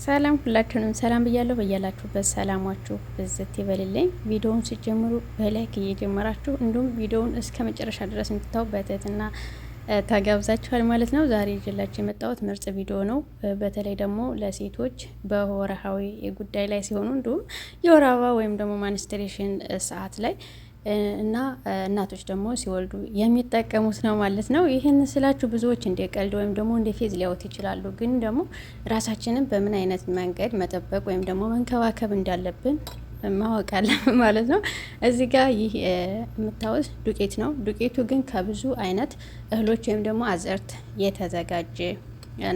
ሰላም ሁላችሁንም ሰላም ብያለሁ። በያላችሁበት ሰላማችሁ ብዝት ይበልልኝ። ቪዲዮውን ሲጀምሩ በላይክ እየጀመራችሁ እንዲሁም ቪዲዮውን እስከ መጨረሻ ድረስ እንድታዩ በትህትና ተጋብዛችኋል ማለት ነው። ዛሬ ይዤላችሁ የመጣሁት ምርጥ ቪዲዮ ነው። በተለይ ደግሞ ለሴቶች በወርሃዊ ጉዳይ ላይ ሲሆኑ እንዲሁም የወር አበባ ወይም ደግሞ ማንስትሬሽን ሰዓት ላይ እና እናቶች ደግሞ ሲወልዱ የሚጠቀሙት ነው ማለት ነው። ይህን ስላችሁ ብዙዎች እንደ ቀልድ ወይም ደግሞ እንደ ፌዝ ሊያዩት ይችላሉ። ግን ደግሞ ራሳችንን በምን አይነት መንገድ መጠበቅ ወይም ደግሞ መንከባከብ እንዳለብን ማወቅ አለ ማለት ነው። እዚህ ጋር ይህ የምታዩት ዱቄት ነው። ዱቄቱ ግን ከብዙ አይነት እህሎች ወይም ደግሞ አዝርት የተዘጋጀ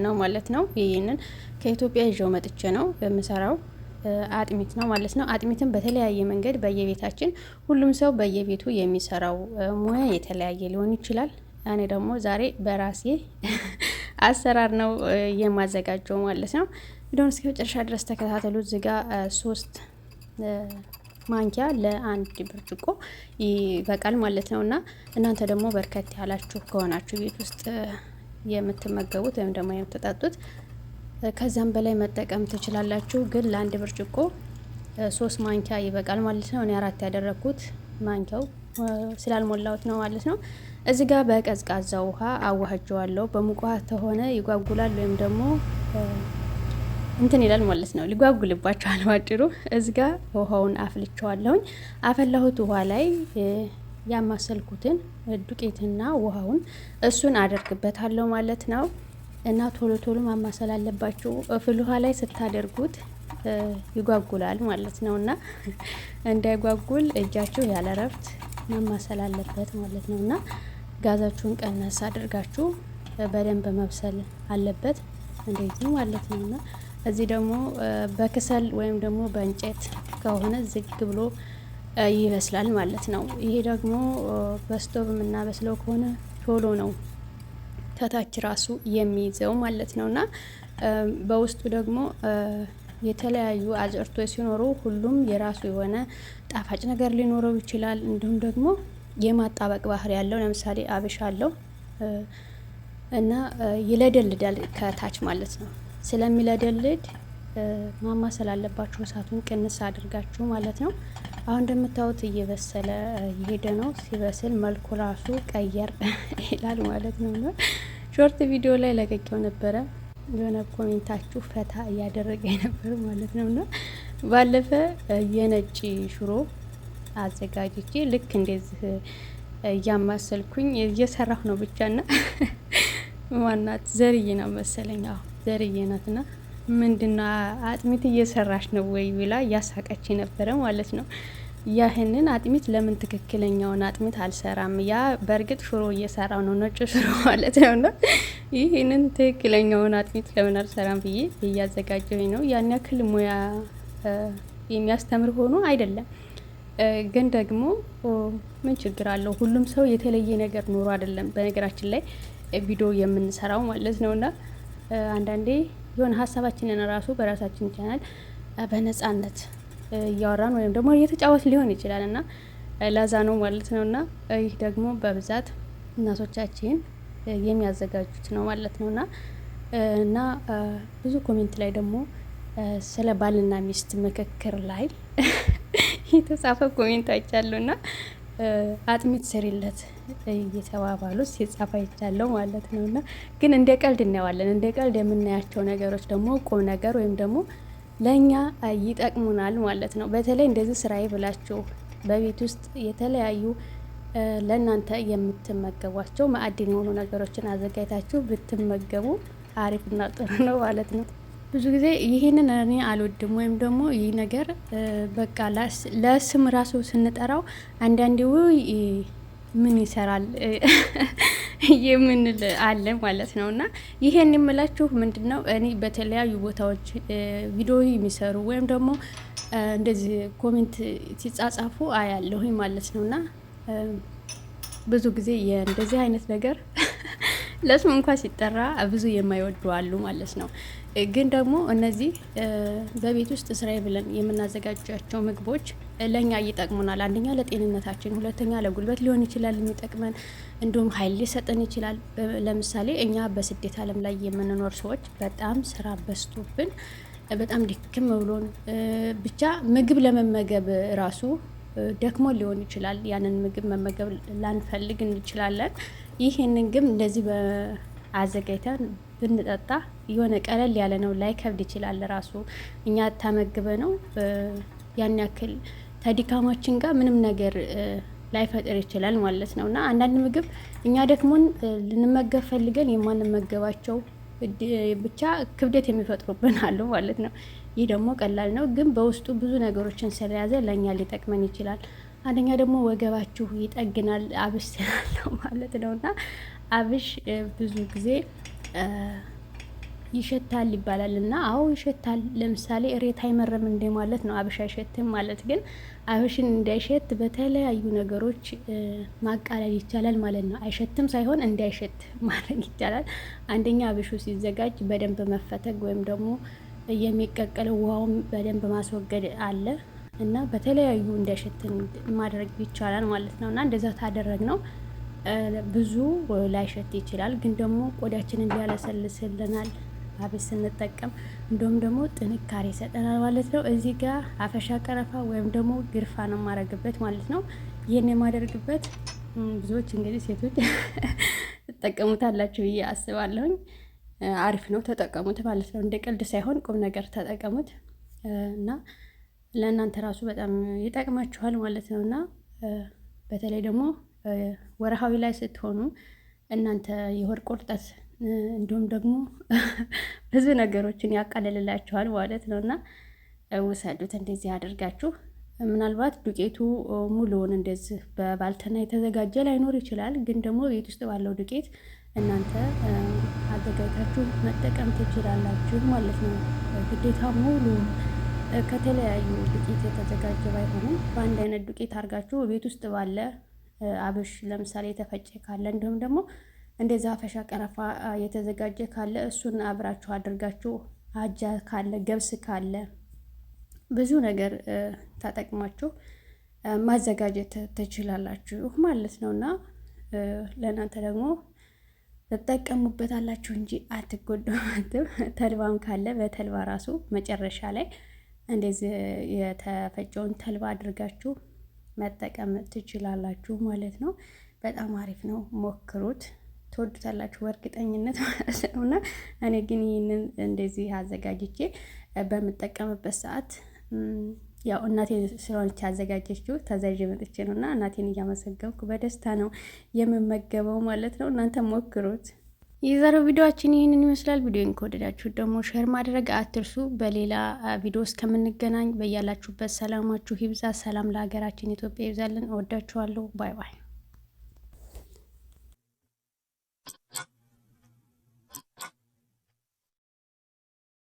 ነው ማለት ነው። ይህንን ከኢትዮጵያ ይዤው መጥቼ ነው የምሰራው። አጥሚት ነው ማለት ነው። አጥሚትን በተለያየ መንገድ በየቤታችን ሁሉም ሰው በየቤቱ የሚሰራው ሙያ የተለያየ ሊሆን ይችላል። እኔ ደግሞ ዛሬ በራሴ አሰራር ነው የማዘጋጀው ማለት ነው። ቪዲዮውን እስከ መጨረሻ ድረስ ተከታተሉ። እዚህ ጋር 3 ማንኪያ ለአንድ ብርጭቆ ይበቃል ማለት ነው። እና እናንተ ደግሞ በርከት ያላችሁ ከሆናችሁ ቤት ውስጥ የምትመገቡት ወይም ደግሞ የምትጠጡት ከዛም በላይ መጠቀም ትችላላችሁ። ግን ለአንድ ብርጭቆ 3 ማንኪያ ይበቃል ማለት ነው። እኔ 4 ያደረኩት ማንኪያው ስላልሞላውት ነው ማለት ነው። እዚህ ጋር በቀዝቃዛ ውሃ አዋህጀዋለሁ። በሙቅ ውሃ ከሆነ ይጓጉላል ወይም ደግሞ እንትን ይላል ማለት ነው። ሊጓጉልባቸዋል ባጭሩ። እዚህ ጋር ውሃውን አፍልቼዋለሁኝ። አፈላሁት ውሃ ላይ ያማሰልኩትን ዱቄትና ውሃውን እሱን አደርግበታለሁ ማለት ነው። እና ቶሎ ቶሎ ማማሰል አለባችሁ። ፍል ውሃ ላይ ስታደርጉት ይጓጉላል ማለት ነው። እና እንዳይጓጉል እጃችሁ ያለ እረፍት ማማሰል አለበት ማለት ነው። እና ጋዛችሁን ቀነስ አድርጋችሁ በደንብ መብሰል አለበት እንደዚህ ማለት ነው። እና እዚህ ደግሞ በክሰል ወይም ደግሞ በእንጨት ከሆነ ዝግ ብሎ ይበስላል ማለት ነው። ይሄ ደግሞ በስቶቭ የምናበስለው ከሆነ ቶሎ ነው ከታች ራሱ የሚይዘው ማለት ነው። እና በውስጡ ደግሞ የተለያዩ አዝርቶች ሲኖሩ ሁሉም የራሱ የሆነ ጣፋጭ ነገር ሊኖረው ይችላል። እንዲሁም ደግሞ የማጣበቅ ባህሪ ያለው ለምሳሌ አብሽ አለው እና ይለደልዳል ከታች ማለት ነው። ስለሚለደልድ ማማሰል አለባችሁ እሳቱን ቅንስ አድርጋችሁ ማለት ነው። አሁን እንደምታዩት እየበሰለ እየሄደ ነው። ሲበስል መልኩ ራሱ ቀየር ይላል ማለት ነው። ሾርት ቪዲዮ ላይ ለቀቄው ነበረ። የሆነ ኮሜንታችሁ ፈታ እያደረገ ነበር ማለት ነው። እና ባለፈ የነጭ ሽሮ አዘጋጅቼ ልክ እንደዚህ እያማሰልኩኝ እየሰራሁ ነው ብቻና ማናት ዘርዬ ነው መሰለኝ። አዎ ዘርዬ ናትና ምንድነው አጥሚት እየሰራሽ ነው ወይ ብላ እያሳቀች ነበረ ማለት ነው። ያህንን አጥሚት ለምን ትክክለኛውን አጥሚት አልሰራም? ያ በእርግጥ ሽሮ እየሰራው ነው ነጭ ሽሮ ማለት ነውና ይህንን ትክክለኛውን አጥሚት ለምን አልሰራም ብዬ እያዘጋጀሁኝ ነው። ያን ያክል ሙያ የሚያስተምር ሆኖ አይደለም፣ ግን ደግሞ ምን ችግር አለው? ሁሉም ሰው የተለየ ነገር ኖሮ አይደለም በነገራችን ላይ ቪዲዮ የምንሰራው ማለት ነውና አንዳንዴ የሆነ ሀሳባችንን ራሱ በራሳችን ቻናል በነጻነት እያወራን ወይም ደግሞ እየተጫወት ሊሆን ይችላል እና ለዛ ነው ማለት ነው። እና ይህ ደግሞ በብዛት እናቶቻችን የሚያዘጋጁት ነው ማለት ነው። እና ብዙ ኮሜንት ላይ ደግሞ ስለ ባልና ሚስት ምክክር ላይ የተጻፈ ኮሜንት አይቻለሁና አጥሚት ስሪለት እየተባባሉ ሲጻፍ አይቻለሁ ማለት ነው። እና ግን እንደ ቀልድ እናየዋለን። እንደ ቀልድ የምናያቸው ነገሮች ደግሞ ቁም ነገር ወይም ደግሞ ለኛ ይጠቅሙናል ማለት ነው። በተለይ እንደዚህ ስራዬ ብላችሁ በቤት ውስጥ የተለያዩ ለእናንተ የምትመገቧቸው ማዕድን የሆኑ ነገሮችን አዘጋጅታችሁ ብትመገቡ አሪፍና ጥሩ ነው ማለት ነው። ብዙ ጊዜ ይሄንን እኔ አልወድም ወይም ደግሞ ይህ ነገር በቃ ለስም ራሱ ስንጠራው አንዳንዴ ምን ይሰራል የምንል አለ ማለት ነው። እና ይሄን የምላችሁ ምንድነው እኔ በተለያዩ ቦታዎች ቪዲዮ የሚሰሩ ወይም ደግሞ እንደዚህ ኮሜንት ሲጻጻፉ አያለሁኝ ማለት ነውና ብዙ ጊዜ እንደዚህ አይነት ነገር ለስም እንኳን ሲጠራ ብዙ የማይወዱ አሉ ማለት ነው። ግን ደግሞ እነዚህ በቤት ውስጥ ስራዬ ብለን የምናዘጋጃቸው ምግቦች ለእኛ ይጠቅሙናል። አንደኛ ለጤንነታችን፣ ሁለተኛ ለጉልበት ሊሆን ይችላል የሚጠቅመን፣ እንዲሁም ኃይል ሊሰጠን ይችላል። ለምሳሌ እኛ በስደት ዓለም ላይ የምንኖር ሰዎች በጣም ስራ በዝቶብን በጣም ድክም ብሎን ብቻ ምግብ ለመመገብ ራሱ ደክሞ ሊሆን ይችላል። ያንን ምግብ መመገብ ላንፈልግ እንችላለን። ይህንን ግን እንደዚህ በአዘጋጅተን ብንጠጣ የሆነ ቀለል ያለ ነው፣ ላይከብድ ይችላል። ራሱ እኛ ተመግበ ነው ያን ያክል ተዲካማችን ጋር ምንም ነገር ላይፈጥር ይችላል ማለት ነው። እና አንዳንድ ምግብ እኛ ደክሞን ልንመገብ ፈልገን የማንመገባቸው ብቻ ክብደት የሚፈጥሩብን አሉ ማለት ነው። ይህ ደግሞ ቀላል ነው፣ ግን በውስጡ ብዙ ነገሮችን ስለያዘ ለእኛ ሊጠቅመን ይችላል። አንደኛ ደግሞ ወገባችሁ ይጠግናል፣ አብሽ ስላለው ማለት ነው። እና አብሽ ብዙ ጊዜ ይሸታል ይባላል እና አዎ ይሸታል። ለምሳሌ እሬት አይመረም እንደ ማለት ነው። አብሽ አይሸትም ማለት ግን አብሽን እንዳይሸት በተለያዩ ነገሮች ማቃለል ይቻላል ማለት ነው። አይሸትም ሳይሆን እንዳይሸት ማድረግ ይቻላል። አንደኛ አብሹ ሲዘጋጅ በደንብ መፈተግ ወይም ደግሞ የሚቀቀለው ውሃውን በደንብ ማስወገድ አለ እና በተለያዩ እንዳይሸት ማድረግ ይቻላል ማለት ነው። እና እንደዛ ታደረግ ነው ብዙ ላይሸት ይችላል፣ ግን ደግሞ ቆዳችንን ሊያለሰልስልናል አብሽ ስንጠቀም። እንዲሁም ደግሞ ጥንካሬ ይሰጠናል ማለት ነው። እዚህ ጋር አፈሻ ቀረፋ ወይም ደግሞ ግርፋ ነው የማደርግበት ማለት ነው። ይህን የማደርግበት ብዙዎች እንግዲህ ሴቶች ትጠቀሙታላችሁ ብዬ አስባለሁኝ። አሪፍ ነው፣ ተጠቀሙት ማለት ነው። እንደ ቀልድ ሳይሆን ቁም ነገር ተጠቀሙት እና ለእናንተ ራሱ በጣም ይጠቅማችኋል ማለት ነው። እና በተለይ ደግሞ ወርሃዊ ላይ ስትሆኑ እናንተ የሆድ ቁርጠት እንዲሁም ደግሞ ብዙ ነገሮችን ያቃልልላችኋል ማለት ነው። እና ውሰዱት እንደዚህ አድርጋችሁ። ምናልባት ዱቄቱ ሙሉውን እንደዚህ በባልትና የተዘጋጀ ላይኖር ይችላል፣ ግን ደግሞ ቤት ውስጥ ባለው ዱቄት እናንተ አዘጋጅታችሁ መጠቀም ትችላላችሁ ማለት ነው። ግዴታ ሙሉ ከተለያዩ ዱቄት የተዘጋጀ ባይሆንም በአንድ አይነት ዱቄት አድርጋችሁ ቤት ውስጥ ባለ አብሽ ለምሳሌ የተፈጨ ካለ እንዲሁም ደግሞ እንደዛ አፈሻ ቀረፋ የተዘጋጀ ካለ እሱን አብራችሁ አድርጋችሁ አጃ ካለ ገብስ ካለ ብዙ ነገር ተጠቅማችሁ ማዘጋጀት ትችላላችሁ ማለት ነው። እና ለእናንተ ደግሞ ትጠቀሙበታላችሁ እንጂ አትጎዱም። ተልባም ካለ በተልባ ራሱ መጨረሻ ላይ እንደዚህ የተፈጨውን ተልባ አድርጋችሁ መጠቀም ትችላላችሁ ማለት ነው። በጣም አሪፍ ነው፣ ሞክሩት፣ ትወዱታላችሁ በእርግጠኝነት ማለት ነው። እና እኔ ግን ይህንን እንደዚህ አዘጋጅቼ በምጠቀምበት ሰዓት ያው እናቴ ስለሆነች ያዘጋጀችው ተዛዥ መጥቼ ነው እና እናቴን እያመሰገንኩ በደስታ ነው የምመገበው ማለት ነው። እናንተ ሞክሩት። የዛሬው ቪዲዮአችን ይህንን ይመስላል። ቪዲዮን ከወደዳችሁ ደግሞ ሼር ማድረግ አትርሱ። በሌላ ቪዲዮ እስከምንገናኝ በያላችሁበት ሰላማችሁ ይብዛ። ሰላም ለሀገራችን ኢትዮጵያ ይብዛልን። እወዳችኋለሁ። ባይ ባይ።